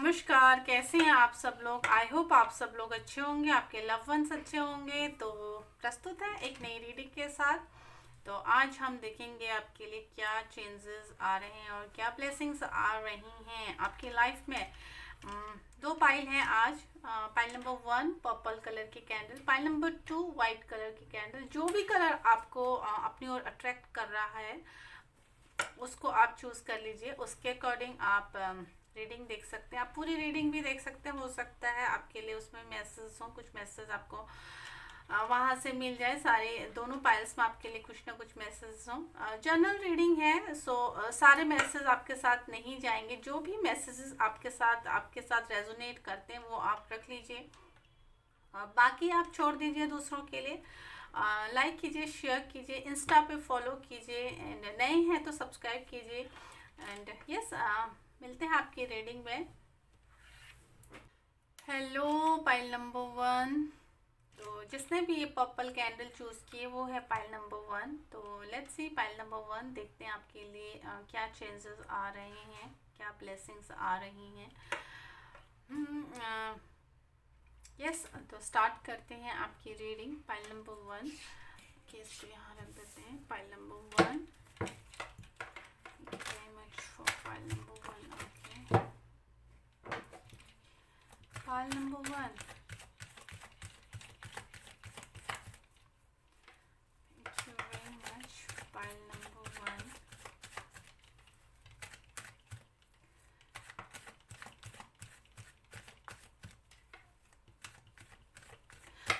नमस्कार, कैसे हैं आप सब लोग। आई होप आप सब लोग अच्छे होंगे, आपके लव वंस अच्छे होंगे। तो प्रस्तुत है एक नई रीडिंग के साथ। तो आज हम देखेंगे आपके लिए क्या चेंजेस आ रहे हैं और क्या ब्लेसिंग्स आ रही हैं आपकी लाइफ में। दो पाइल हैं आज। पाइल नंबर 1 पर्पल कलर की candle, pile number 2 white colour की कैंडल। जो भी कलर आपको अपनी ओर अट्रैक्ट कर रहा है उसको आप चूज कर लीजिए। उसके अकॉर्डिंग आप रीडिंग देख सकते हैं। आप पूरी रीडिंग भी देख सकते हैं। हो सकता है आपके लिए उसमें मैसेज हो, कुछ मैसेज आपको वहाँ से मिल जाए। सारे दोनों पाइल्स में आपके लिए कुछ ना कुछ मैसेज हों। जनरल रीडिंग है, सो सारे मैसेज आपके साथ नहीं जाएंगे। जो भी मैसेजेस आपके साथ रेजोनेट करते हैं वो आप रख लीजिए, बाकी आप छोड़ दीजिए दूसरों के लिए। लाइक कीजिए, शेयर कीजिए, इंस्टा पे फॉलो कीजिए, एंड नए हैं तो सब्सक्राइब कीजिए। एंड यस, मिलते हैं आपकी रीडिंग में। Hello pile number 1। तो जिसने भी ये पर्पल कैंडल चूज़ की है वो है पाइल नंबर 1। तो लेट्स सी पाइल नंबर 1, देखते हैं आपके लिए क्या चेंजेस आ रहे हैं, क्या ब्लेसिंग्स आ रही हैं। यस, तो स्टार्ट करते हैं आपकी रीडिंग। पाइल नंबर 1 केस को यहाँ रख देते हैं। Pile number 1, very much for pile number 1। Okay, pile number 1, thank you very much. Pile number 1,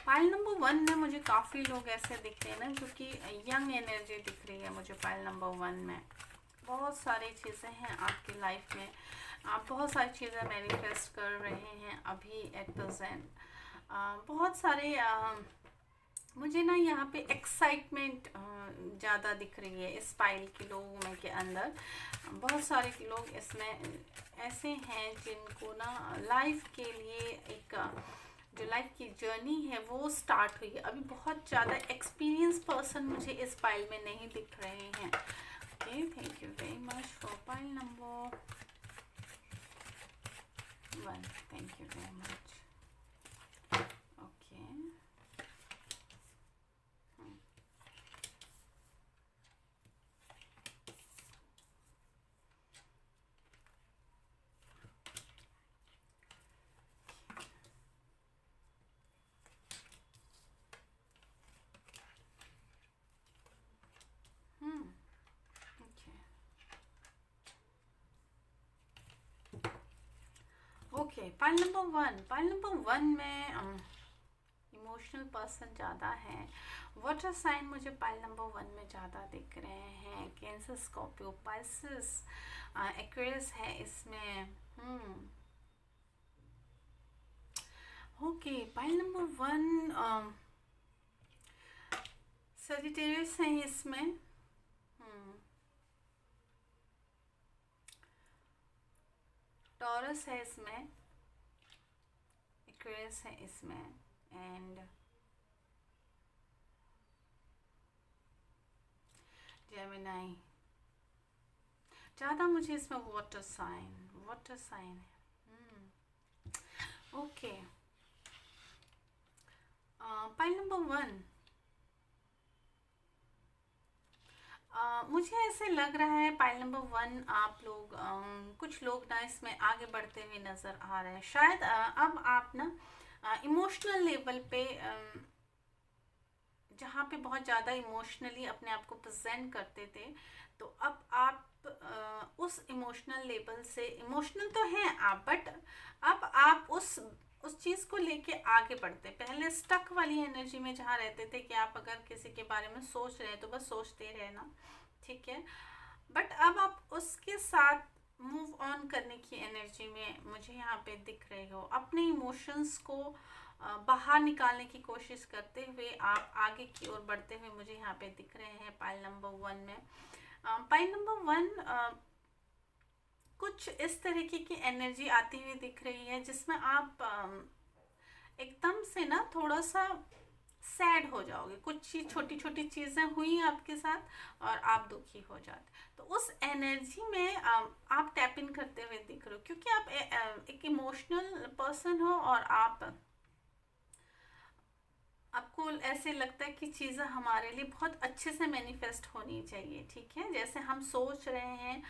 pile number 1 में मुझे काफ़ी लोग ऐसे दिख रहे हैं ना, जो कि यंग एनर्जी दिख रही है मुझे पाइल नंबर 1 में। बहुत सारी चीज़ें हैं आपकी लाइफ में, आप बहुत सारी चीज़ें मैनिफेस्ट कर रहे हैं अभी एट प्रेजेंट। बहुत सारे मुझे ना यहाँ पे एक्साइटमेंट ज़्यादा दिख रही है इस पाइल के लोगों में के अंदर। बहुत सारे लोग इसमें ऐसे हैं जिनको ना लाइफ के लिए एक जो लाइफ की जर्नी है वो स्टार्ट हुई है। अभी बहुत ज़्यादा एक्सपीरियंस पर्सन मुझे इस पाइल में नहीं दिख रहे हैं। Okay, thank you very much for pile number 1। Thank you very much. Okay, okay, okay. Pile number 1 में इमोशनल पर्सन ज़्यादा है। वाटर साइन मुझे पाइल नंबर 1 में ज़्यादा दिख रहे हैं। कैंसर, स्कॉर्पियो, पाइसेस, एक्वेरियस है इसमें। ओके, पाइल नंबर 1 सजिटेरियस है इसमें। टॉरस है इसमें, एक्वेरियस है इसमें, एंड जेमिनाई। ज़्यादा मुझे इसमें वाटर साइन है। ओके, पाइल नंबर 1, मुझे ऐसे लग रहा है पाइल नंबर 1 आप लोग कुछ लोग ना इसमें आगे बढ़ते हुए नज़र आ रहे हैं। शायद अब आप ना इमोशनल लेवल पे जहाँ पे बहुत ज़्यादा इमोशनली अपने आप को प्रेजेंट करते थे, तो अब आप उस इमोशनल लेवल से, इमोशनल तो हैं आप, बट अब आप उस चीज़ को लेके आगे बढ़ते। पहले स्टक वाली एनर्जी में जहाँ रहते थे कि आप अगर किसी के बारे में सोच रहे हैं तो बस सोचते रहना, ठीक है। बट अब आप उसके साथ मूव ऑन करने की एनर्जी में मुझे यहाँ पे दिख रहे हो। अपने इमोशंस को बाहर निकालने की कोशिश करते हुए आप आगे की ओर बढ़ते हुए मुझे यहाँ पे दिख रहे हैं पाइल नंबर 1 में। पाइल नंबर 1 कुछ इस तरीके की एनर्जी आती हुई दिख रही है जिसमें आप एकदम से ना थोड़ा सा सैड हो जाओगे, कुछ चीज़ छोटी छोटी चीज़ें हुई आपके साथ और आप दुखी हो जाते। तो उस एनर्जी में आप टैप इन करते हुए दिख रहे हो, क्योंकि आप एक इमोशनल पर्सन हो और आपको ऐसे लगता है कि चीज़ें हमारे लिए बहुत अच्छे से मैनिफेस्ट होनी चाहिए, ठीक है, जैसे हम सोच रहे हैं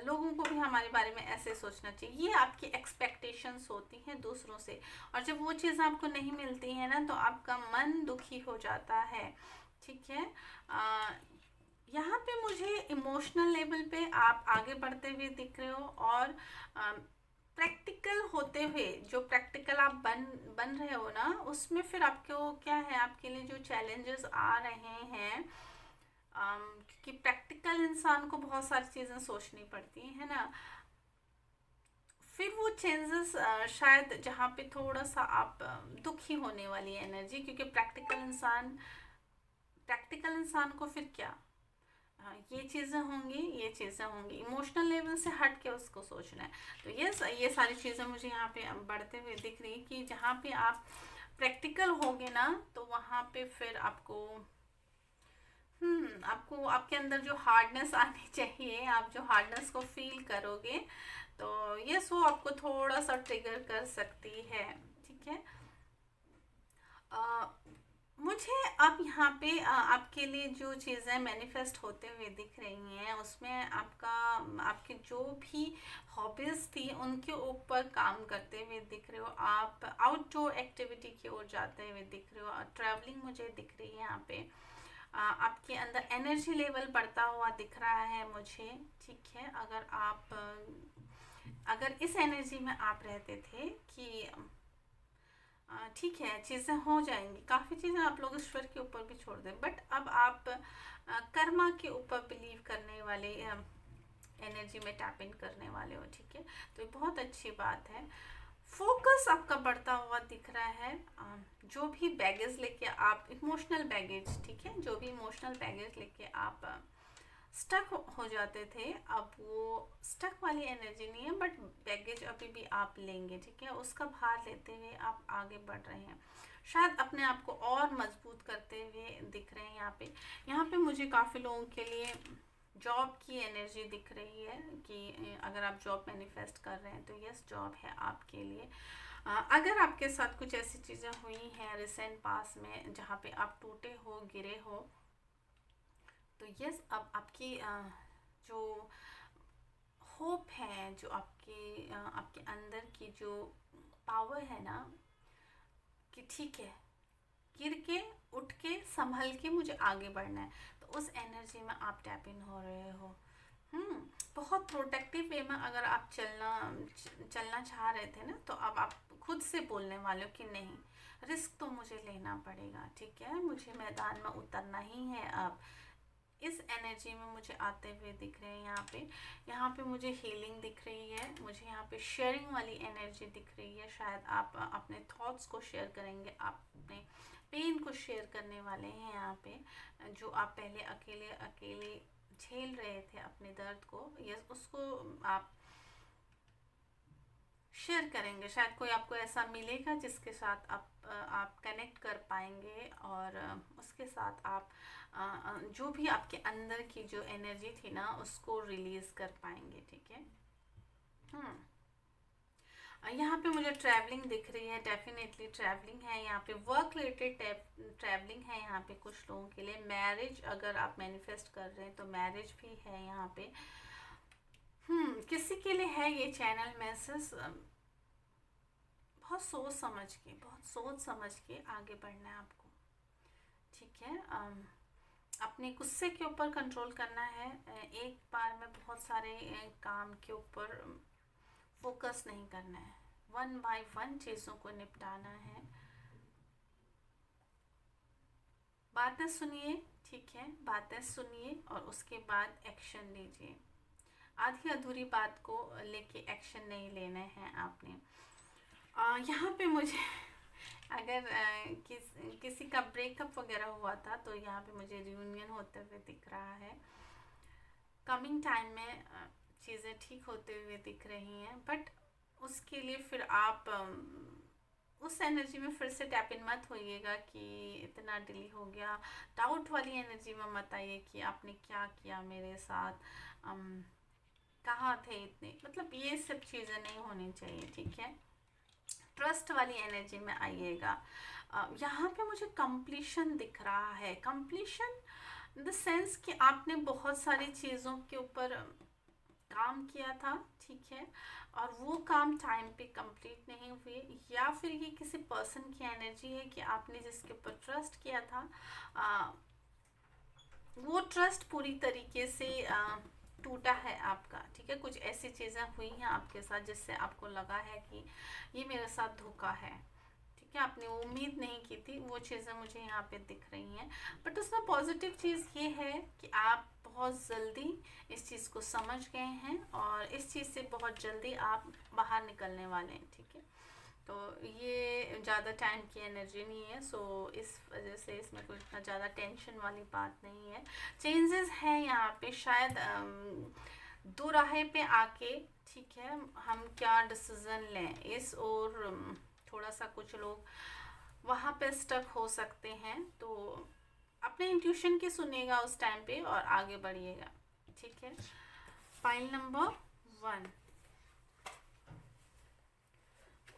लोगों को भी हमारे बारे में ऐसे सोचना चाहिए। ये आपकी एक्सपेक्टेशंस होती हैं दूसरों से, और जब वो चीज़ आपको नहीं मिलती है ना, तो आपका मन दुखी हो जाता है, ठीक है। आ, यहाँ पे मुझे इमोशनल लेवल पे आप आगे बढ़ते हुए दिख रहे हो, और प्रैक्टिकल होते हुए, जो प्रैक्टिकल आप बन रहे हो ना, उसमें फिर आपको क्या है, आपके लिए जो चैलेंजेस आ रहे हैं, क्योंकि प्रैक्टिकल इंसान को बहुत सारी चीज़ें सोचनी पड़ती है ना, फिर वो चेंजेस शायद जहाँ पे थोड़ा सा आप दुखी होने वाली एनर्जी, क्योंकि प्रैक्टिकल इंसान को फिर क्या, ये चीज़ें होंगी, ये चीज़ें होंगी, इमोशनल लेवल से हट के उसको सोचना है। तो ये सारी चीज़ें मुझे यहाँ पे बढ़ते हुए दिख रही कि जहाँ पे आप प्रैक्टिकल होगे ना, तो वहाँ पे फिर आपको आपके अंदर जो हार्डनेस आनी चाहिए, आप जो हार्डनेस को फील करोगे, तो यस वो आपको थोड़ा सा ट्रिगर कर सकती है, ठीक है। मुझे अब यहाँ पे आपके लिए जो चीज़ें मैनिफेस्ट होते हुए दिख रही हैं, उसमें आपकी जो भी हॉबीज़ थी उनके ऊपर काम करते हुए दिख रहे हो, आप आउटडोर एक्टिविटी की ओर जाते हुए दिख रहे हो, ट्रैवलिंग मुझे दिख रही है यहाँ पे, आपके अंदर एनर्जी लेवल बढ़ता हुआ दिख रहा है मुझे, ठीक है। अगर इस एनर्जी में आप रहते थे कि ठीक है चीज़ें हो जाएंगी, काफ़ी चीज़ें आप लोग ईश्वर के ऊपर भी छोड़ दें, बट अब आप कर्मा के ऊपर बिलीव करने वाले एनर्जी में टैप इन करने वाले हो, ठीक है। तो ये बहुत अच्छी बात है। फोकस आपका बढ़ता हुआ दिख रहा है। जो भी बैगेज लेके आप इमोशनल बैगेज, ठीक है, जो भी इमोशनल बैगेज लेके आप स्टक हो जाते थे, अब वो स्टक वाली एनर्जी नहीं है, बट बैगेज अभी भी आप लेंगे, ठीक है, उसका भार लेते हुए आप आगे बढ़ रहे हैं, शायद अपने आप को और मजबूत करते हुए दिख रहे हैं। यहाँ पे मुझे काफ़ी लोगों के लिए जॉब की एनर्जी दिख रही है कि अगर आप जॉब मैनिफेस्ट कर रहे हैं तो यस जॉब है आपके लिए। अगर आपके साथ कुछ ऐसी चीज़ें हुई हैं रिसेंट पास में जहाँ पे आप टूटे हो, गिरे हो, तो यस अब आपकी जो होप है, जो आपके अंदर की जो पावर है ना, कि ठीक है गिर के उठ के संभल के मुझे आगे बढ़ना है, तो उस एनर्जी में आप टैप इन हो रहे हो। बहुत प्रोटेक्टिव वे में अगर आप चलना चाह रहे थे ना, तो अब आप खुद से बोलने वाले हो कि नहीं, रिस्क तो मुझे लेना पड़ेगा, ठीक है, मुझे मैदान में उतरना ही है। अब इस एनर्जी में मुझे आते हुए दिख रहे हैं यहाँ पे मुझे हीलिंग दिख रही है, मुझे यहाँ पे शेयरिंग वाली एनर्जी दिख रही है, शायद आप अपने थॉट्स को शेयर करेंगे, आप अपने पेन को शेयर करने वाले हैं यहाँ पे, जो आप पहले अकेले अकेले झेल रहे थे अपने दर्द को, यस उसको आप शेयर करेंगे, शायद कोई आपको ऐसा मिलेगा जिसके साथ आप कनेक्ट कर पाएंगे, और उसके साथ आप जो भी आपके अंदर की जो एनर्जी थी ना उसको रिलीज कर पाएंगे, ठीक है। यहाँ पे मुझे ट्रैवलिंग दिख रही है, डेफिनेटली ट्रैवलिंग है यहाँ पे, वर्क रिलेटेड ट्रैवलिंग है यहाँ पे कुछ लोगों के लिए। मैरिज अगर आप मैनिफेस्ट कर रहे हैं तो मैरिज भी है यहाँ पे। किसी के लिए है ये चैनल मैसेज, बहुत सोच समझ के आगे बढ़ना है आपको, ठीक है। अपने गुस्से के ऊपर कंट्रोल करना है, एक बार में बहुत सारे काम के ऊपर फोकस नहीं करना है, वन बाय वन चीज़ों को निपटाना है। बातें सुनिए, ठीक है, बातें सुनिए और उसके बाद एक्शन लीजिए, आधी अधूरी बात को लेके एक्शन नहीं लेना है आपने। यहाँ पे मुझे अगर किसी का ब्रेकअप वगैरह हुआ था तो यहाँ पे मुझे रियूनियन होते हुए दिख रहा है, कमिंग टाइम में चीज़ें ठीक होते हुए दिख रही हैं, बट उसके लिए फिर आप उस एनर्जी में फिर से टैप इन मत होइएगा कि इतना डिले हो गया। डाउट वाली एनर्जी में मत आइए कि आपने क्या किया मेरे साथ, कहाँ थे इतने, मतलब ये सब चीज़ें नहीं होनी चाहिए, ठीक है। ट्रस्ट वाली एनर्जी में आइएगा। यहाँ पे मुझे कंप्लीशन दिख रहा है। कंप्लीशन इन द सेंस कि आपने बहुत सारी चीज़ों के ऊपर काम किया था, ठीक है, और वो काम टाइम पे कंप्लीट नहीं हुए, या फिर ये किसी पर्सन की एनर्जी है कि आपने जिसके ऊपर ट्रस्ट किया था वो ट्रस्ट पूरी तरीके से टूटा है आपका, ठीक है। कुछ ऐसी चीज़ें हुई हैं आपके साथ जिससे आपको लगा है कि ये मेरे साथ धोखा है, ठीक है, आपने उम्मीद नहीं की थी, वो चीज़ें मुझे यहाँ पे दिख रही हैं। बट उसमें पॉजिटिव चीज़ ये है कि आप बहुत जल्दी इस चीज़ को समझ गए हैं और इस चीज़ से बहुत जल्दी आप बाहर निकलने वाले हैं, ठीक है। तो ये ज़्यादा टाइम की एनर्जी नहीं है, सो इस वजह से इसमें कोई इतना ज़्यादा टेंशन वाली बात नहीं है। चेंजेस हैं यहाँ पे, शायद दो राहे पे आके, ठीक है, हम क्या डिसीज़न लें इस, और थोड़ा सा कुछ लोग वहाँ पे स्टक हो सकते हैं। तो अपने इंट्यूशन की सुनिएगा उस टाइम पे और आगे बढ़िएगा, ठीक है। पाइल नंबर 1,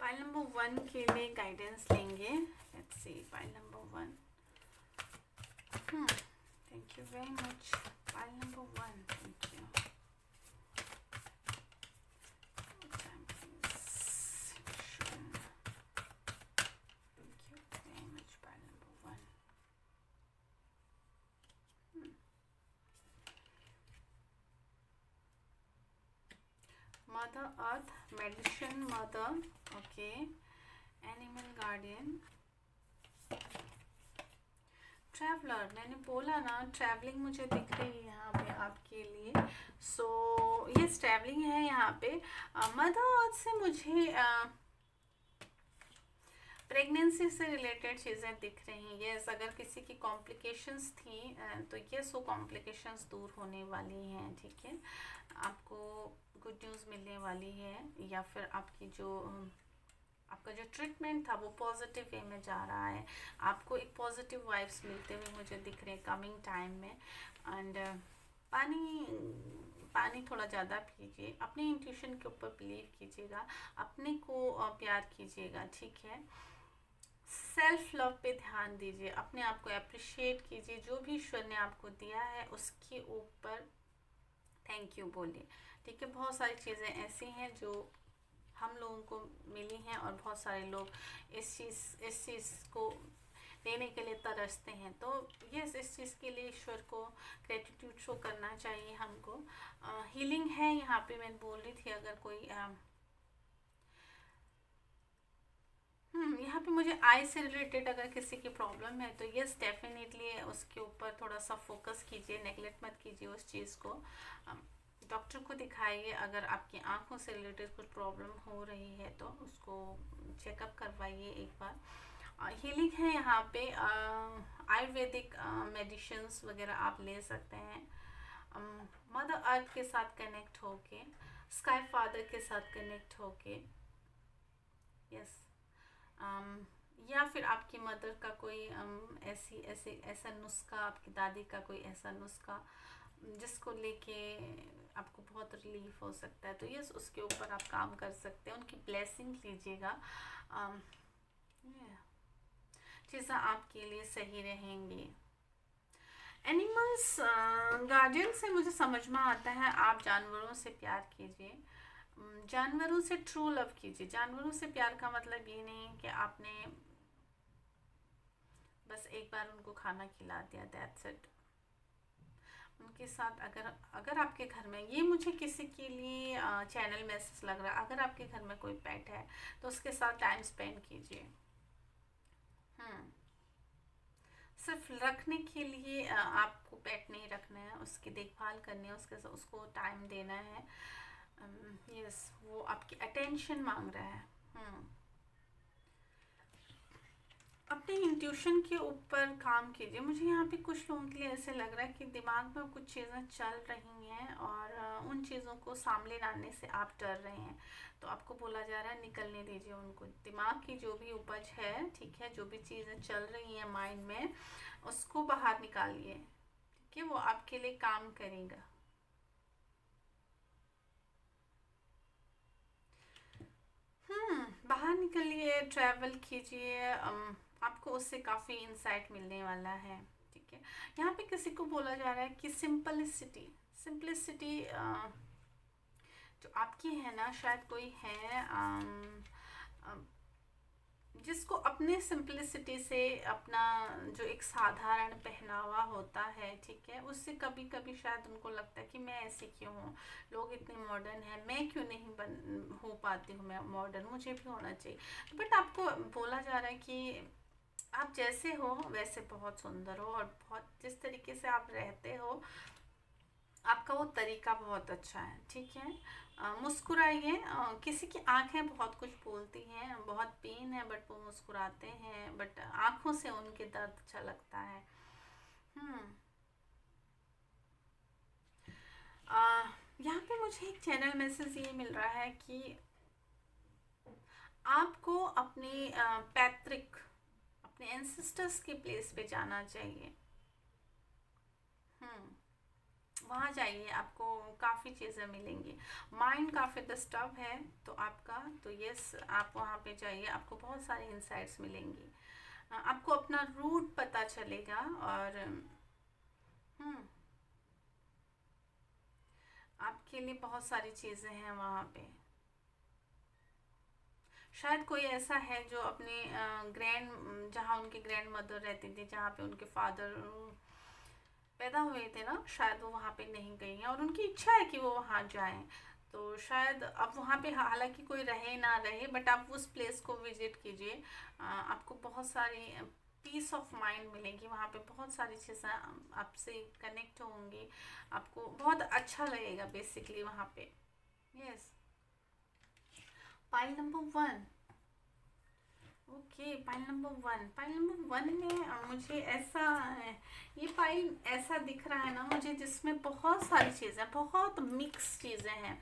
पाइल नंबर 1 के लिए गाइडेंस लेंगे। Let's see pile number 1। Thank you very much pile number 1, thank you. Mother earth, medicine mother, okay, animal guardian, traveller. मैंने बोला ना ट्रैवलिंग मुझे दिख रही है यहाँ पे आपके लिए। सो ये ट्रैवलिंग है यहाँ पे। मदर अर्थ से मुझे प्रेगनेंसी से रिलेटेड चीज़ें दिख रही हैं। यस, अगर किसी की कॉम्प्लिकेशंस थी तो यस वो कॉम्प्लिकेशंस दूर होने वाली हैं, ठीक है। आपको गुड न्यूज़ मिलने वाली है, या फिर आपका जो ट्रीटमेंट था वो पॉजिटिव वे में जा रहा है। आपको एक पॉजिटिव वाइब्स मिलते हुए मुझे दिख रहे हैं कमिंग टाइम में। एंड पानी थोड़ा ज़्यादा पीजिए, अपने इंट्यूशन के ऊपर बिलीव कीजिएगा, अपने को प्यार कीजिएगा, ठीक है। सेल्फ लव पे ध्यान दीजिए, अपने आप को अप्रिशिएट कीजिए, जो भी ईश्वर ने आपको दिया है उसके ऊपर थैंक यू बोलिए, ठीक है। बहुत सारी चीज़ें ऐसी हैं जो हम लोगों को मिली हैं और बहुत सारे लोग इस चीज़ को लेने के लिए तरसते हैं। तो यस, इस चीज़ के लिए ईश्वर को ग्रेटिट्यूड शो करना चाहिए हमको। हीलिंग है यहाँ पे, मैं बोल रही थी अगर कोई यहाँ पे मुझे आई से रिलेटेड अगर किसी की प्रॉब्लम है तो यस डेफिनेटली उसके ऊपर थोड़ा सा फोकस कीजिए, नेगलेक्ट मत कीजिए उस चीज़ को। डॉक्टर को दिखाइए। अगर आपकी आंखों से रिलेटेड कुछ प्रॉब्लम हो रही है तो उसको चेकअप करवाइए एक बार। हीलिंग है यहाँ पे, आयुर्वेदिक मेडिसिन्स वगैरह आप ले सकते हैं। मदर अर्थ के साथ कनेक्ट होके, स्काई फादर के साथ कनेक्ट होके, यस। या फिर आपकी मदर का कोई ऐसा नुस्खा, आपकी दादी का कोई ऐसा नुस्खा जिसको लेके आपको बहुत रिलीफ हो सकता है, तो यस उसके ऊपर आप काम कर सकते हैं। उनकी ब्लेसिंग लीजिएगा, चीज़ें आपके लिए सही रहेंगी। एनिमल्स गार्डियन से मुझे समझ में आता है आप जानवरों से प्यार कीजिए, जानवरों से ट्रू लव कीजिए। जानवरों से प्यार का मतलब ये नहीं कि आपने बस एक बार उनको खाना खिला दिया, दैट्स इट। उनके साथ अगर आपके घर में, ये मुझे किसी के लिए चैनल मैसेज लग रहा है, अगर आपके घर में कोई पेट है तो उसके साथ टाइम स्पेंड कीजिए। सिर्फ रखने के लिए आपको पेट नहीं रखना है, उसकी देखभाल करनी है, उसको टाइम देना है। यस, वो आपकी अटेंशन मांग रहा है। अपने इंट्यूशन के ऊपर काम कीजिए। मुझे यहाँ पे कुछ लोगों के लिए ऐसे लग रहा है कि दिमाग में कुछ चीज़ें चल रही हैं और उन चीज़ों को सामने लाने से आप डर रहे हैं। तो आपको बोला जा रहा है निकलने दीजिए उनको। दिमाग की जो भी उपज है, ठीक है, जो भी चीज़ें चल रही हैं माइंड में, उसको बाहर निकालिए, ठीक है, वो आपके लिए काम करेगा। बाहर निकलिए, ट्रैवल कीजिए, आपको उससे काफ़ी इंसाइट मिलने वाला है, ठीक है। यहाँ पे किसी को बोला जा रहा है कि सिंपलिसिटी, सिंपलिसिटी जो आपकी है ना, शायद कोई है जिसको अपने सिंपलिसिटी से, अपना जो एक साधारण पहनावा होता है, ठीक है, उससे कभी कभी शायद उनको लगता है कि मैं ऐसे क्यों हूँ, लोग इतने मॉडर्न हैं, मैं क्यों नहीं बन हो पाती हूँ मैं मॉडर्न, मुझे भी होना चाहिए। बट आपको बोला जा रहा है कि आप जैसे हो वैसे बहुत सुंदर हो, और बहुत जिस तरीके से आप रहते हो, आपका वो तरीका बहुत अच्छा है, ठीक है। मुस्कुराइए। किसी की आंखें बहुत कुछ बोलती हैं, बहुत पेन है बट वो मुस्कुराते हैं, बट आंखों से उनके दर्द झलकता है। हम्म आ, यहाँ पे मुझे एक चैनल मैसेज ये मिल रहा है कि आपको अपने पैतृक, अपने एंसेस्टर्स के प्लेस पे जाना चाहिए। हम्म वहाँ जाइए, आपको काफ़ी चीज़ें मिलेंगी। माइंड काफ़ी डिस्टर्ब है तो आपका, तो यस, आप वहाँ पे जाइए, आपको बहुत सारी इंसाइट्स मिलेंगी। आपको अपना रूट पता चलेगा, और आपके लिए बहुत सारी चीज़ें हैं वहाँ पे। शायद कोई ऐसा है जो अपने ग्रैंड, जहाँ उनके ग्रैंड मदर रहती थी, जहाँ पे उनके फादर पैदा हुए थे ना, शायद वो वहाँ पे नहीं गई हैं और उनकी इच्छा है कि वो वहाँ जाएं। तो शायद अब वहाँ पे हालांकि कोई रहे ना रहे, बट आप उस प्लेस को विजिट कीजिए। आपको बहुत सारी पीस ऑफ माइंड मिलेगी वहाँ पे, बहुत सारी चीज़ें आपसे कनेक्ट होंगी, आपको बहुत अच्छा लगेगा बेसिकली वहाँ पे। Yes. Pile number 1। Okay, pile number 1, pile number 1 में मुझे ऐसा, ये पाइल ऐसा दिख रहा है ना मुझे, जिसमें बहुत सारी चीज़ें, बहुत मिक्स चीज़ें हैं।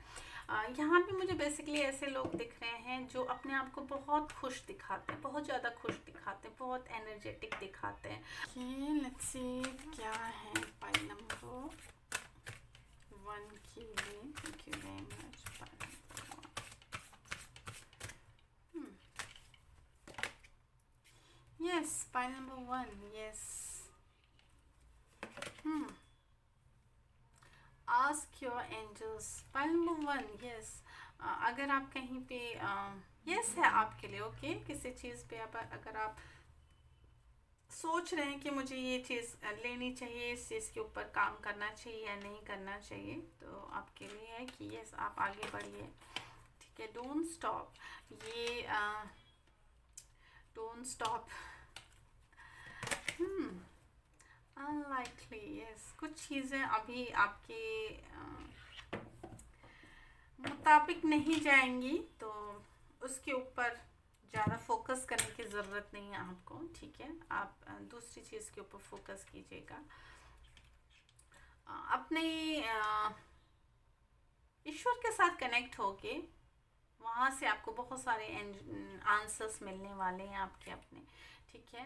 यहाँ पे मुझे बेसिकली ऐसे लोग दिख रहे हैं जो अपने आप को बहुत खुश दिखाते हैं, बहुत ज़्यादा खुश दिखाते हैं, बहुत एनर्जेटिक दिखाते हैं। लेट्स सी क्या है पाइल नंबर 1 के लिए। Thank you very much. Yes, pile number 1. Yes. Ask your angels. Pile number 1. Yes. अगर आप कहीं पे यस है आपके लिए, ओके, किसी चीज़ पे आप, अगर आप सोच रहे हैं कि मुझे ये चीज़ लेनी चाहिए, इस चीज़ के ऊपर काम करना चाहिए या नहीं करना चाहिए, तो आपके लिए है कि यस, आप आगे बढ़िए, ठीक है। डोंट स्टॉप, ये डोंट स्टॉप। अनलाइकली, यस, कुछ चीज़ें अभी आपके मुताबिक नहीं जाएंगी, तो उसके ऊपर ज़्यादा फोकस करने की ज़रूरत नहीं है आपको, ठीक है। आप दूसरी चीज़ के ऊपर फोकस कीजिएगा। अपने ईश्वर के साथ कनेक्ट होके, वहाँ से आपको बहुत सारे आंसर्स मिलने वाले हैं आपके अपने, ठीक है।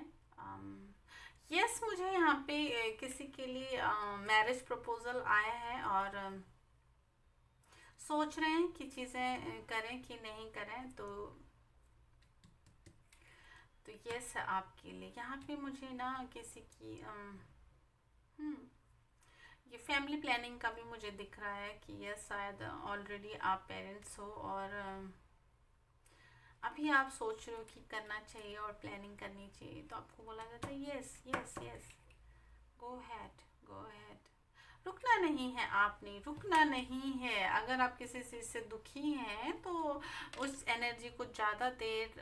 यस, मुझे यहाँ पे किसी के लिए मैरिज प्रपोजल आया है, और सोच रहे हैं कि चीज़ें करें कि नहीं करें, तो यस है आपके लिए। यहाँ पे मुझे ना किसी की ये फैमिली प्लानिंग का भी मुझे दिख रहा है कि यस, शायद ऑलरेडी आप पेरेंट्स हो, और अभी आप सोच रहे हो कि करना चाहिए और प्लानिंग करनी चाहिए, तो आपको बोला जाता है yes yes yes, go had, go had. रुकना नहीं है, आपने रुकना नहीं है। अगर आप किसी चीज़ से दुखी हैं तो उस एनर्जी को ज़्यादा देर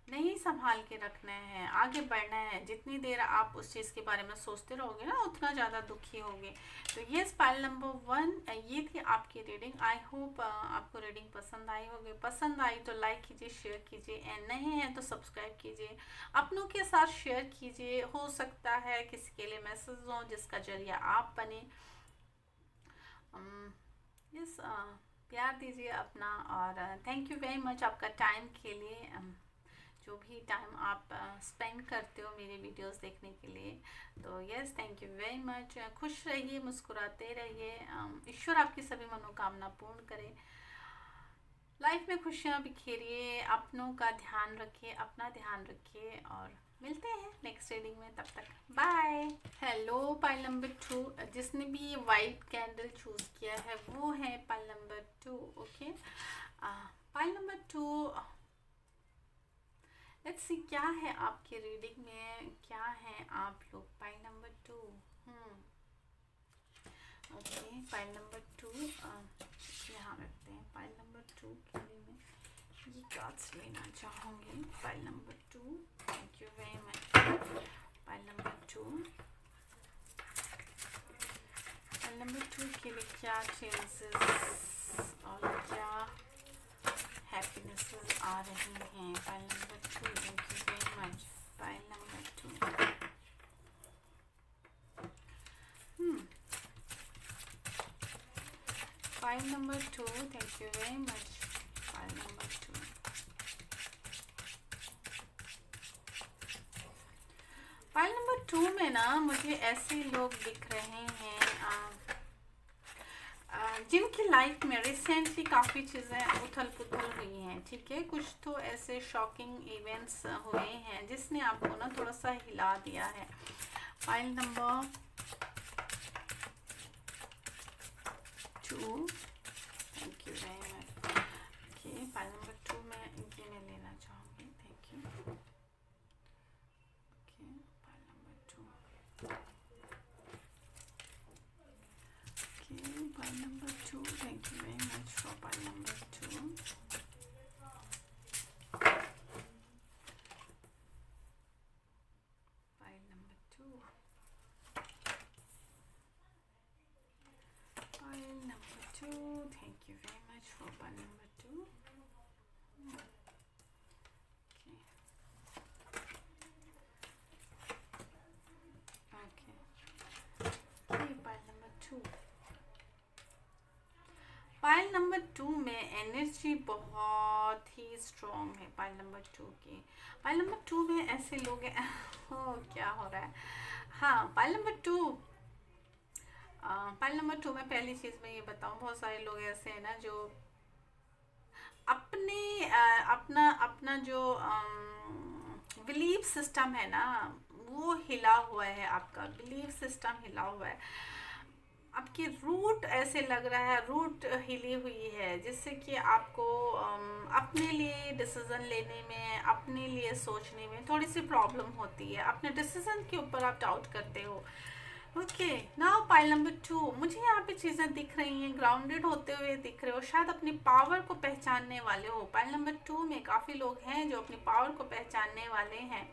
नहीं संभाल के रखना है, आगे बढ़ना है। जितनी देर आप उस चीज़ के बारे में सोचते रहोगे ना, उतना ज़्यादा दुखी होगे। तो ये पाइल नंबर 1 ये थी आपकी रीडिंग। आई होप आपको रीडिंग पसंद आई होगी। पसंद आई तो लाइक कीजिए, शेयर कीजिए, एंड नहीं है तो सब्सक्राइब कीजिए, अपनों के साथ शेयर कीजिए। हो सकता है किसी के लिए मैसेज हो जिसका जरिया आप बने। यस, प्यार दीजिए अपना, और थैंक यू वेरी मच आपका टाइम के लिए। जो भी टाइम आप स्पेंड करते हो मेरे वीडियोस देखने के लिए, तो yes thank you very much. खुश रहिए, मुस्कुराते रहिए। ईश्वर आपकी सभी मनोकामना पूर्ण करे। लाइफ में खुशियाँ बिखेरिए, अपनों का ध्यान रखिए, अपना ध्यान रखिए, और मिलते हैं नेक्स्ट रीडिंग में। तब तक बाय। हेलो पाइल नंबर 2, जिसने भी ये वाइट कैंडल चूज किया है वो है pile number 2। Okay, pile number 2, let's see क्या है आपकी रीडिंग में, क्या है आप लोग। Pile number 2, okay, pile number 2 यहाँ रखते हैं। पाइल नंबर 2 के लिए मैं ये कार्ड्स लेना चाहूँगी। Pile number 2, thank you very much. Pile number 2, pile number 2 के लिए क्या चेंजेस और क्या हैप्पीनेसेस आ रही हैं। Pile number 2, thank you very much. Pile number 2, pile number 2, thank you very much. Pile number 2, pile number 2 में ना मुझे ऐसे लोग दिख रहे हैं जिनकी लाइफ में रिसेंटली काफ़ी चीज़ें उथल पुथल हुई हैं। ठीक है, कुछ तो ऐसे शॉकिंग इवेंट्स हुए हैं जिसने आपको ना थोड़ा सा हिला दिया है। Pile number 2, thank you very much. Okay, pile number 2 में ये मैं लेना चाहूँगी। Thank you. Okay, pile number 2, okay, pile number 2, thank you very much for pile number 2। Pile number 2, pile number 2, thank you very much for pile number 2। Pile number 2 में energy बहुत ही strong है। Pile number 2 की, pile number 2 में ऐसे लोग हैं क्या हो रहा है। हाँ, पाइल नंबर 2, पाइल नंबर 2 में पहली चीज़ मैं ये बताऊँ, बहुत सारे लोग ऐसे हैं ना जो अपने अपना अपना जो बिलीफ सिस्टम है ना वो हिला हुआ है। आपका बिलीफ सिस्टम हिला हुआ है। आपकी रूट ऐसे लग रहा है, रूट हिली हुई है, जिससे कि आपको अपने लिए डिसीज़न लेने में, अपने लिए सोचने में थोड़ी सी प्रॉब्लम होती है। अपने डिसीज़न के ऊपर आप डाउट करते हो। ओके, नाउ पाइल नंबर 2, मुझे यहाँ पे चीज़ें दिख रही हैं, ग्राउंडेड होते हुए दिख रहे हो, शायद अपनी पावर को पहचानने वाले हो। पाइल नंबर 2 में काफ़ी लोग हैं जो अपनी पावर को पहचानने वाले हैं,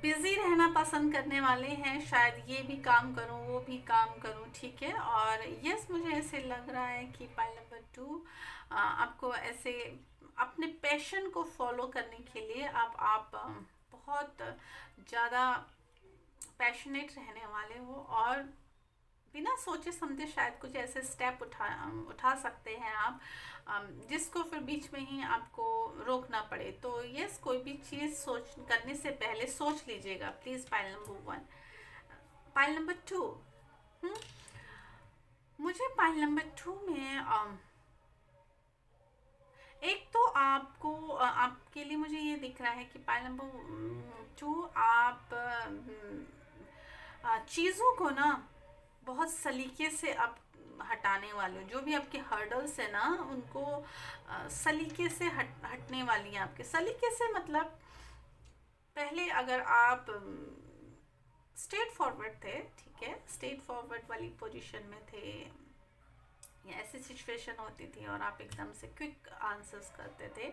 बिज़ी रहना पसंद करने वाले हैं। शायद ये भी काम करूं, वो भी काम करूं, ठीक है। और यस, मुझे ऐसे लग रहा है कि पाइल नंबर 2 आपको ऐसे अपने पैशन को फॉलो करने के लिए आप बहुत ज़्यादा पैशनेट रहने वाले हो, और बिना सोचे समझे शायद कुछ ऐसे स्टेप उठा सकते हैं आप, जिसको फिर बीच में ही आपको रोकना पड़े। तो यस, कोई भी चीज़ सोच करने से पहले सोच लीजिएगा please. Pile number 1, pile number 2, मुझे पाइल नंबर 2 में एक तो आपको आपके लिए मुझे ये दिख रहा है कि पाइल नंबर 2 आप चीज़ों को ना बहुत सलीके से आप हटाने वाले हो। जो भी आपके हर्डल्स है ना उनको सलीके से हटने वाली हैं। आपके सलीके से मतलब, पहले अगर आप स्ट्रेट फॉरवर्ड थे, ठीक है, स्ट्रेट फॉरवर्ड वाली पोजीशन में थे, या ऐसी सिचुएशन होती थी और आप एकदम से क्विक आंसर्स करते थे।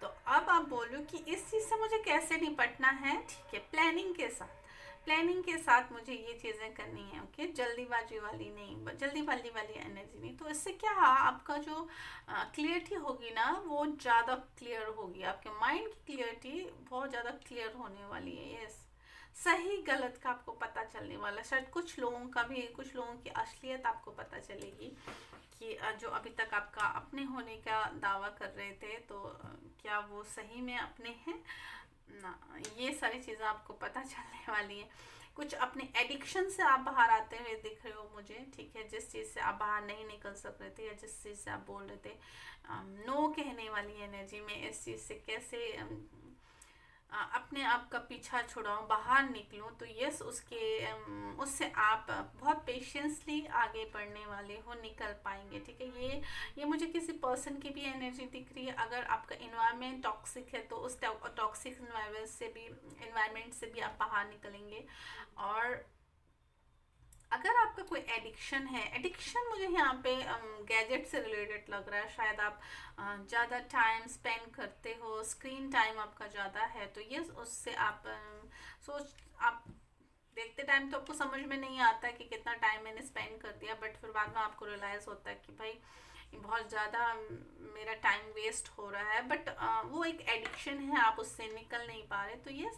तो अब आप बोलो कि इस चीज़ से मुझे कैसे निपटना है। ठीक है, प्लानिंग के साथ, प्लानिंग के साथ मुझे ये चीज़ें करनी है। ओके, जल्दीबाजी वाली नहीं, जल्दीबाजी वाली एनर्जी नहीं। तो इससे क्या आपका जो क्लियरिटी होगी ना वो ज़्यादा क्लियर होगी, आपके माइंड की क्लियरिटी बहुत ज़्यादा क्लियर होने वाली है। यस, सही गलत का आपको पता चलने वाला। शायद कुछ लोगों का भी, कुछ लोगों की असलियत आपको पता चलेगी कि जो अभी तक आपका अपने होने का दावा कर रहे थे तो क्या वो सही में अपने हैं ना। ये सारी चीज़ें आपको पता चलने वाली हैं। कुछ अपने एडिक्शन से आप बाहर आते हुए दिख रहे हो मुझे। ठीक है, जिस चीज़ से आप बाहर नहीं निकल सक रहे थे या जिस चीज़ से आप बोल रहे थे नो कहने वाली एनर्जी में, इस चीज़ से कैसे अपने आप का पीछा छुड़ाऊं, बाहर निकलूं। तो यस, उससे आप बहुत पेशेंसली आगे बढ़ने वाले हो, निकल पाएंगे। ठीक है, ये मुझे किसी पर्सन की भी एनर्जी दिख रही है। अगर आपका इन्वायरमेंट टॉक्सिक है तो उस टॉक्सिक इन्वायरमेंट से भी आप बाहर निकलेंगे। और अगर आपका कोई एडिक्शन है, एडिक्शन मुझे यहाँ पे गैजेट से रिलेटेड लग रहा है। शायद आप ज़्यादा टाइम स्पेंड करते हो, स्क्रीन टाइम आपका ज़्यादा है। तो ये उससे आप आप देखते टाइम तो आपको समझ में नहीं आता कि कितना टाइम मैंने स्पेंड कर दिया, बट फिर बाद में आपको रियलाइज़ होता है कि भाई बहुत ज़्यादा मेरा टाइम वेस्ट हो रहा है। बट वो एक एडिक्शन है, आप उससे निकल नहीं पा रहे। तो ये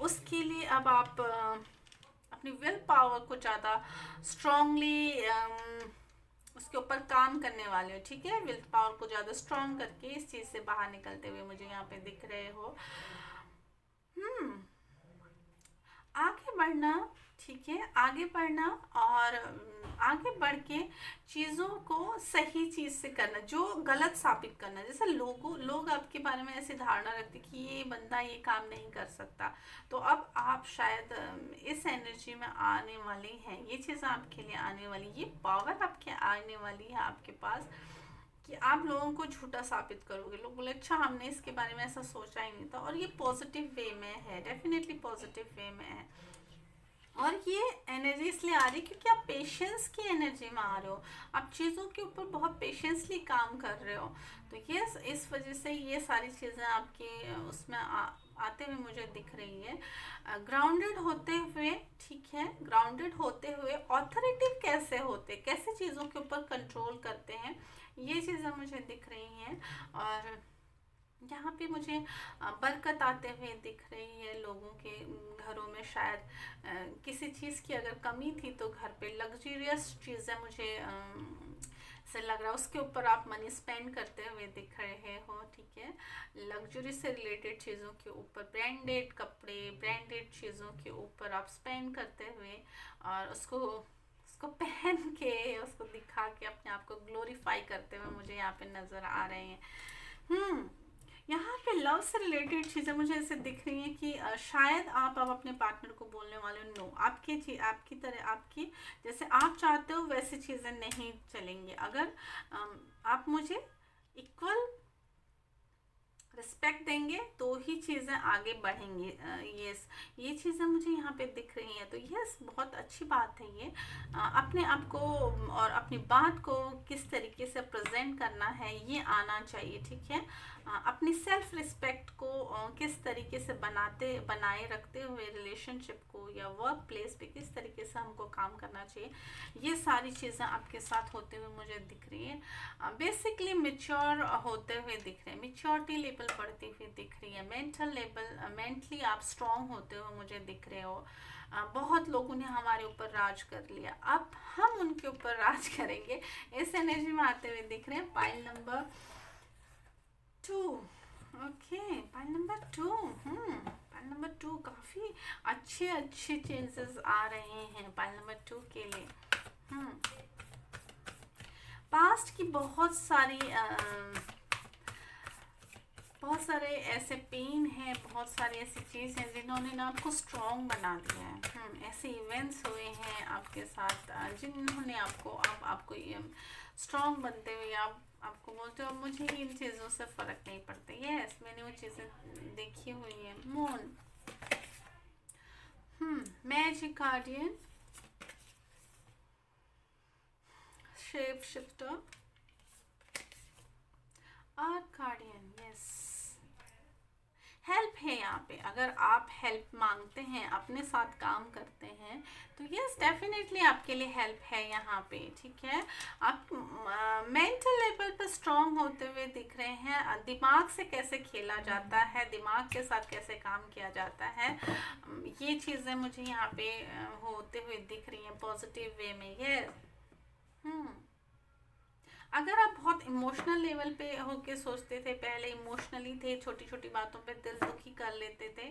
उसके लिए अब आप अपनी विल पावर को ज़्यादा स्ट्रांगली उसके ऊपर काम करने वाले हो। ठीक है, विल पावर को ज़्यादा स्ट्रांग करके इस चीज़ से बाहर निकलते हुए मुझे यहाँ पे दिख रहे हो। आगे बढ़ना। ठीक है, आगे बढ़ना और आगे बढ़ के चीज़ों को सही चीज़ से करना, जो गलत साबित करना। जैसे लोग आपके बारे में ऐसी धारणा रखते कि ये बंदा ये काम नहीं कर सकता। तो अब आप शायद इस एनर्जी में आने वाले हैं, ये चीज़ आपके लिए आने वाली, ये पावर आपके आने वाली है आपके पास कि आप लोगों को झूठा साबित करोगे। लोग बोले अच्छा हमने इसके बारे में ऐसा सोचा ही नहीं था। और ये पॉजिटिव वे में है, डेफिनेटली पॉजिटिव वे में है। और ये एनर्जी इसलिए आ रही है क्योंकि आप पेशेंस की एनर्जी में आ रहे हो, आप चीज़ों के ऊपर बहुत पेशेंसली काम कर रहे हो। तो ये इस वजह से ये सारी चीज़ें आपके उसमें आते हुए मुझे दिख रही है। ग्राउंडेड होते हुए, ठीक है, ग्राउंडेड होते हुए ऑथोरिटिव कैसे होते, कैसे चीज़ों के ऊपर कंट्रोल करते हैं, ये चीज़ें मुझे दिख रही हैं। और यहाँ पे मुझे बरकत आते हुए दिख रही है। लोगों के घरों में शायद किसी चीज़ की अगर कमी थी तो घर पे लग्जरियस चीज़ें मुझे से लग रहा है उसके ऊपर आप मनी स्पेंड करते हुए दिख रहे हो। ठीक है, लग्जरी से रिलेटेड चीज़ों के ऊपर, ब्रांडेड कपड़े, ब्रांडेड चीज़ों के ऊपर आप स्पेंड करते हुए और उसको पहन के, उसको दिखा के अपने आप को ग्लोरीफाई करते हुए मुझे यहाँ पे नज़र आ रहे हैं। यहाँ पे लव से रिलेटेड चीज़ें मुझे ऐसे दिख रही हैं कि शायद आप अब अपने पार्टनर को बोलने वाले हो नो, आपकी तरह, आपकी जैसे आप चाहते हो वैसी चीज़ें नहीं चलेंगी। अगर आप मुझे इक्वल रिस्पेक्ट देंगे तो ही चीज़ें आगे बढ़ेंगी। यस, ये चीज़ें मुझे यहाँ पे दिख रही हैं। तो यस, बहुत अच्छी बात है ये। अपने आप को और अपनी बात को किस तरीके से प्रेजेंट करना है ये आना चाहिए। ठीक है, अपनी सेल्फ रिस्पेक्ट को किस तरीके से बनाए रखते हुए रिलेशनशिप को या वर्क प्लेस पे किस तरीके से हमको काम करना चाहिए, ये सारी चीज़ें आपके साथ होते हुए मुझे दिख रही है। बेसिकली मेच्योर होते हुए दिख रहे हैं, मेच्योरिटी लेवल बढ़ती हुई दिख रही है, मेंटली आप स्ट्रांग होते हुए मुझे दिख रहे हो। बहुत लोगों ने हमारे ऊपर राज कर लिया, अब हम उनके ऊपर राज करेंगे, इस एनर्जी में आते हुए दिख रहे हैं। Pile number 2। Okay, pile number 2। Pile number 2 काफ़ी अच्छे चेंजेस आ रहे हैं पाइल नंबर 2 के लिए। पास्ट की बहुत सारे ऐसे पेन हैं, बहुत सारी ऐसी चीज़ हैं जिन्होंने ना आपको स्ट्रॉन्ग बना दिया है। ऐसे इवेंट्स हुए हैं आपके साथ जिन्होंने आपको स्ट्रॉन्ग बनते हुए आपको बोलते हो मुझे इन चीज़ों से फ़र्क नहीं पड़ता। यस, मैंने वो चीज़ें देखी हुई हैं। Moon, magic guardian, shape shifter, Arcadian, yes, help है यहाँ पे। अगर आप हेल्प मांगते हैं, अपने साथ काम करते हैं, तो यस डेफिनेटली आपके लिए हेल्प है यहाँ पे, ठीक है। आप मेंटल लेवल पर स्ट्रांग होते हुए दिख रहे हैं। दिमाग से कैसे खेला जाता है, दिमाग के साथ कैसे काम किया जाता है, ये चीज़ें मुझे यहाँ पे होते हुए दिख रही हैं पॉजिटिव वे में, यस। अगर आप बहुत इमोशनल लेवल पे होके सोचते थे, पहले इमोशनली थे, छोटी छोटी बातों पे दिल दुखी कर लेते थे,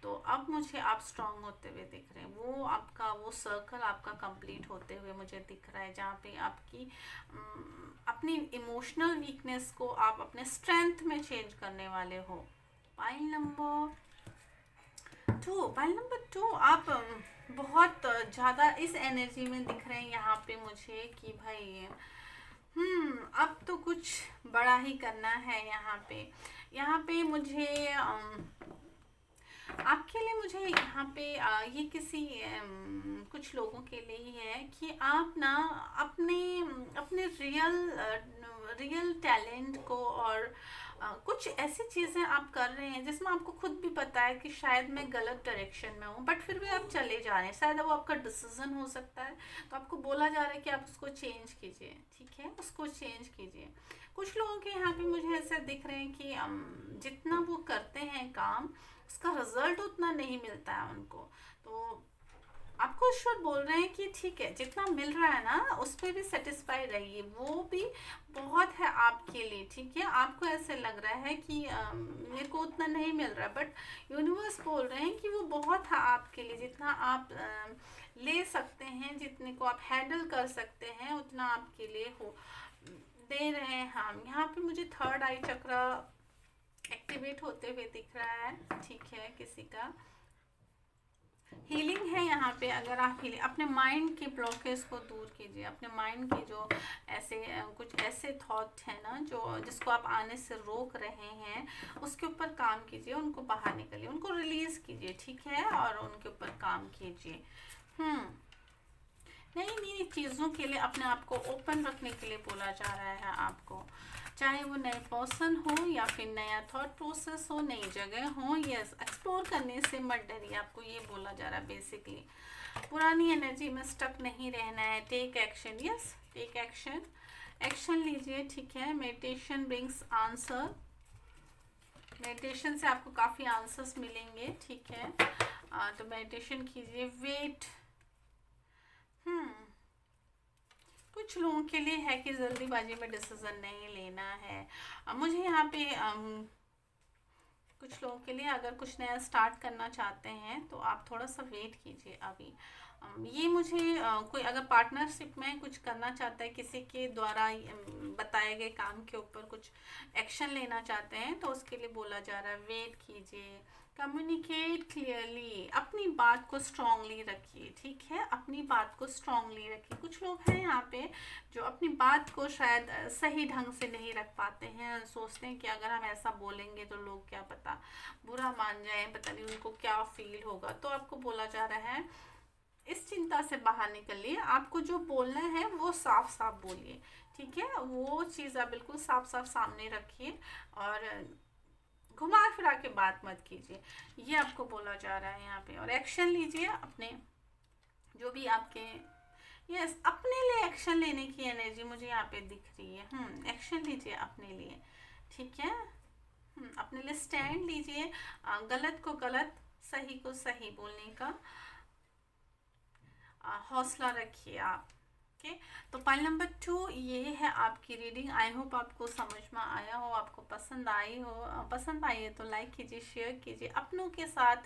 तो अब मुझे आप स्ट्रांग होते हुए दिख रहे हैं। वो आपका वो सर्कल आपका कंप्लीट होते हुए मुझे दिख रहा है, जहाँ पे आपकी अपनी इमोशनल वीकनेस को आप अपने स्ट्रेंथ में चेंज करने वाले हो। पाइल नंबर 2, आप बहुत ज़्यादा इस एनर्जी में दिख रहे हैं यहाँ पे मुझे कि भाई अब तो कुछ बड़ा ही करना है यहाँ पे मुझे आपके लिए, मुझे यहाँ पे ये किसी कुछ लोगों के लिए ही है कि आप ना अपने अपने रियल टैलेंट को और कुछ ऐसी चीज़ें आप कर रहे हैं जिसमें आपको खुद भी पता है कि शायद मैं गलत डायरेक्शन में हूँ, बट फिर भी आप चले जा रहे हैं। शायद वो आपका डिसीजन हो सकता है, तो आपको बोला जा रहा है कि आप उसको चेंज कीजिए, ठीक है, उसको चेंज कीजिए। कुछ लोगों के यहाँ पे मुझे ऐसे दिख रहे हैं कि जितना वो करते हैं काम, उसका रिजल्ट उतना नहीं मिलता है उनको, तो आपको ईश्वर बोल रहे हैं कि ठीक है, जितना मिल रहा है ना उस पर भी सेटिस्फाई रहिए, वो भी बहुत है आपके लिए, ठीक है। आपको ऐसे लग रहा है कि मेरे को उतना नहीं मिल रहा, बट यूनिवर्स बोल रहे हैं कि वो बहुत है आपके लिए, जितना आप ले सकते हैं, जितने को आप हैंडल कर सकते हैं, उतना आपके लिए हो दे रहे हैं हम। यहाँ पे मुझे थर्ड आई चक्र एक्टिवेट होते हुए दिख रहा है, ठीक है, किसी का हीलिंग है यहाँ पे। अगर आप हीलिंग, अपने माइंड के ब्लॉकेज को दूर कीजिए, अपने माइंड के जो ऐसे कुछ ऐसे थॉट है ना जो जिसको आप आने से रोक रहे हैं, उसके ऊपर काम कीजिए, उनको बाहर निकलिए, उनको रिलीज कीजिए, ठीक है, और उनके ऊपर काम कीजिए। नई नई चीज़ों के लिए अपने आप को ओपन रखने के लिए बोला जा रहा है आपको, चाहे वो नए पर्सन हो या फिर नया थॉट प्रोसेस हो, नई जगह हो, यस, एक्सप्लोर करने से मत डरिए, आपको ये बोला जा रहा है बेसिकली। पुरानी एनर्जी में स्टक नहीं रहना है, take action, yes, take action, action लीजिए, ठीक है। मेडिटेशन ब्रिंग्स आंसर, मेडिटेशन से आपको काफ़ी आंसर्स मिलेंगे, ठीक है, तो मेडिटेशन कीजिए। वेट, कुछ लोगों के लिए है कि जल्दीबाजी में डिसीजन नहीं लेना है। मुझे यहाँ पे कुछ लोगों के लिए अगर कुछ नया स्टार्ट करना चाहते हैं तो आप थोड़ा सा वेट कीजिए अभी। ये मुझे कोई अगर पार्टनरशिप में कुछ करना चाहता है, किसी के द्वारा बताए गए काम के ऊपर कुछ एक्शन लेना चाहते हैं, तो उसके लिए बोला जा रहा है वेट कीजिए, कम्युनिकेट क्लियरली, अपनी बात को स्ट्रांगली रखिए, ठीक है, अपनी बात को स्ट्रांगली रखिए। कुछ लोग हैं यहाँ पे जो अपनी बात को शायद सही ढंग से नहीं रख पाते हैं, सोचते हैं कि अगर हम ऐसा बोलेंगे तो लोग क्या पता बुरा मान जाए, पता नहीं उनको क्या फील होगा। तो आपको बोला जा रहा है इस चिंता से बाहर निकलिए, आपको जो बोलना है वो साफ साफ बोलिए, ठीक है, वो चीज़ आप बिल्कुल साफ साफ सामने रखिए और घुमा फिरा के बात मत कीजिए, ये आपको बोला जा रहा है यहाँ पे। और एक्शन लीजिए अपने जो भी आपके, यस, अपने लिए एक्शन लेने की एनर्जी मुझे यहाँ पे दिख रही है। एक्शन लीजिए अपने लिए, ठीक है, अपने लिए स्टैंड लीजिए, गलत को गलत, सही को सही बोलने का हौसला रखिए आप, ओके। तो पाइल नंबर 2 ये है आपकी रीडिंग। आई होप आपको समझ में आया हो, आपको पसंद आई हो। पसंद आई है तो लाइक कीजिए, शेयर कीजिए, अपनों के साथ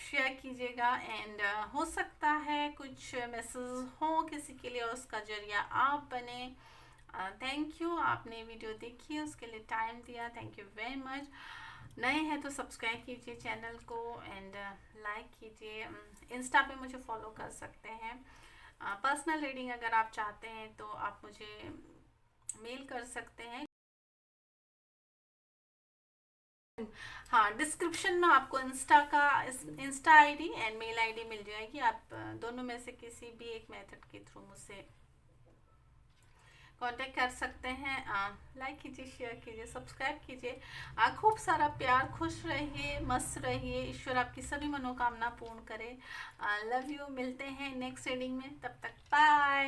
शेयर कीजिएगा। एंड हो सकता है कुछ मैसेज हो किसी के लिए, उसका जरिया आप बने। थैंक यू, आपने वीडियो देखी, उसके लिए टाइम दिया, थैंक यू वेरी मच। नए हैं तो सब्सक्राइब कीजिए चैनल को एंड लाइक कीजिए। इंस्टा पे मुझे फॉलो कर सकते हैं। पर्सनल रीडिंग अगर आप चाहते हैं तो आप मुझे मेल कर सकते हैं। हाँ, डिस्क्रिप्शन में आपको insta ID and mail ID मिल जाएगी। आप दोनों में से किसी भी एक मेथड के थ्रू मुझसे कांटेक्ट कर सकते हैं। लाइक कीजिए, शेयर कीजिए, सब्सक्राइब कीजिए। खूब सारा प्यार, खुश रहिए, मस्त रहिए, ईश्वर आपकी सभी मनोकामना पूर्ण करे। Love you. मिलते हैं नेक्स्ट रीडिंग में, तब तक बाय।